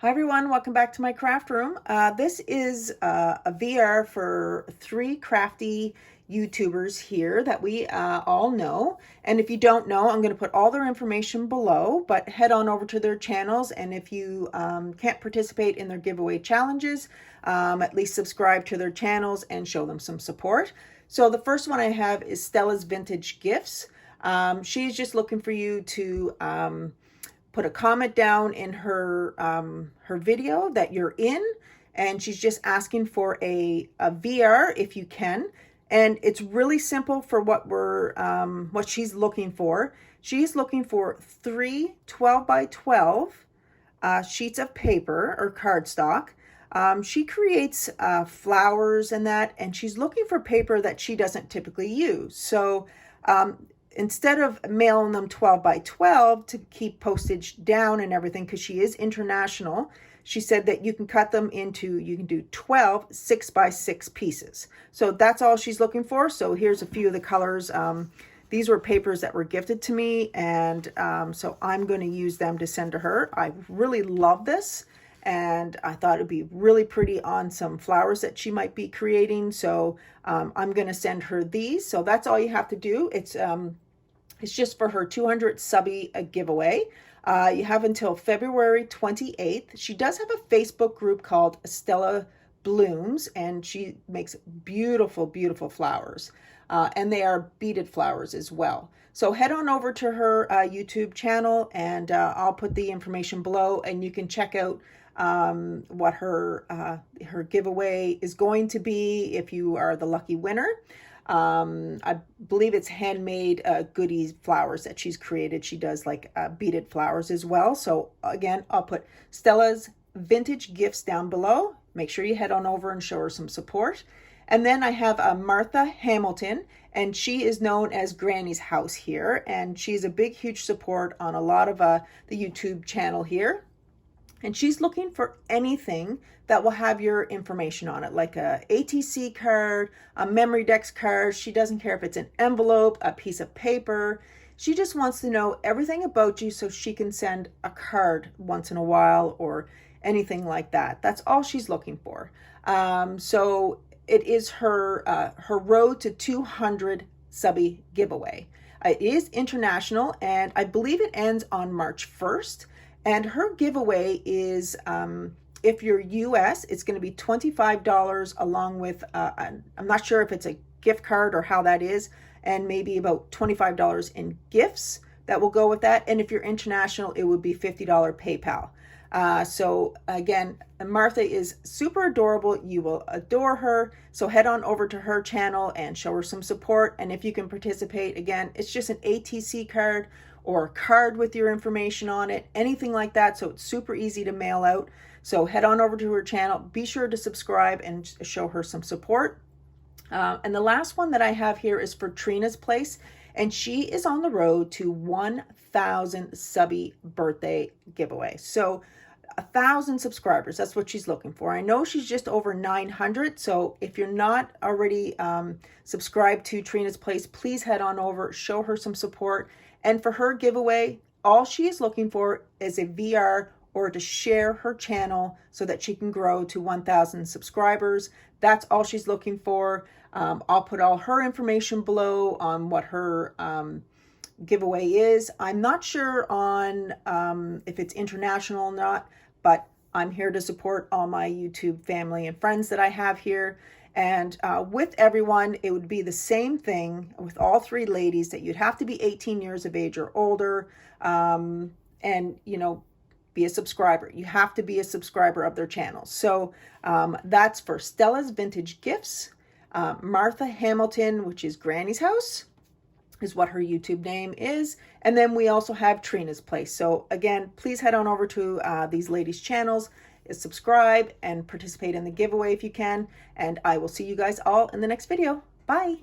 Hi everyone, welcome back to my craft room. This is a VR for three crafty YouTubers here that we all know. And if you don't know, I'm going to put all their information below, but head on over to their channels. And if you can't participate in their giveaway challenges, at least subscribe to their channels and show them some support. So the first one I have is Stella's Vintage Gifts. She's just looking for you to put a comment down in her her video that you're in, and she's just asking for a VR if you can. And it's really simple for what she's looking for. She's looking for three 12 by 12 sheets of paper or cardstock. She creates flowers and that, and she's looking for paper that she doesn't typically use. So instead of mailing them 12 by 12 to keep postage down and everything, because she is international, she said that you can cut them into, you can do 12 6 by 6 pieces. So that's all she's looking for. So here's a few of the colors. These were papers that were gifted to me, and so I'm going to use them to send to her. I really love this, and I thought it'd be really pretty on some flowers that she might be creating. So I'm going to send her these. So that's all you have to do. It's just for her 200 subby giveaway. You have until February 28th. She does have a Facebook group called Stella Blooms, and she makes beautiful, beautiful flowers. And they are beaded flowers as well. So head on over to her YouTube channel, and I'll put the information below, and you can check out what her giveaway is going to be if you are the lucky winner. I believe it's handmade goodies flowers that she's created. She does like beaded flowers as well. So again, I'll put Stella's Vintage Gifts down below. Make sure you head on over and show her some support. And then I have Martha Hamilton, and she is known as Granny's House here, and she's a big, huge support on a lot of the YouTube channel here. And she's looking for anything that will have your information on it, like a ATC card, a memory dex card. She doesn't care if it's an envelope, a piece of paper. She just wants to know everything about you so she can send a card once in a while or anything like that. That's all she's looking for. So it is her road to 200 subby giveaway. It is international, and I believe it ends on March 1st. And her giveaway is, if you're US, it's going to be $25 along with, I'm not sure if it's a gift card or how that is, and maybe about $25 in gifts that will go with that. And if you're international, it would be $50 PayPal. So again, Martha is super adorable. You will adore her. So head on over to her channel and show her some support. And if you can participate, again, it's just an ATC card or a card with your information on it, anything like that. So it's super easy to mail out. So head on over to her channel. Be sure to subscribe and show her some support. And the last one that I have here is for Trina's Place. And she is on the road to 1,000 subby birthday giveaway. So 1,000 subscribers, that's what she's looking for. I know she's just over 900. So if you're not already subscribed to Trina's Place, please head on over, show her some support. And for her giveaway, all she is looking for is a VR or to share her channel so that she can grow to 1,000 subscribers. That's all she's looking for. I'll put all her information below on what her giveaway is. I'm not sure on if it's international or not, but I'm here to support all my YouTube family and friends that I have here. And with everyone, it would be the same thing with all three ladies, that you'd have to be 18 years of age or older, and, you know, be a subscriber. You have to be a subscriber of their channels. So that's for Stella's Vintage Gifts. Martha Hamilton, which is Granny's House, is what her YouTube name is. And then we also have Trina's Place. So again, please head on over to these ladies' channels, subscribe and participate in the giveaway if you can. And I will see you guys all in the next video. Bye.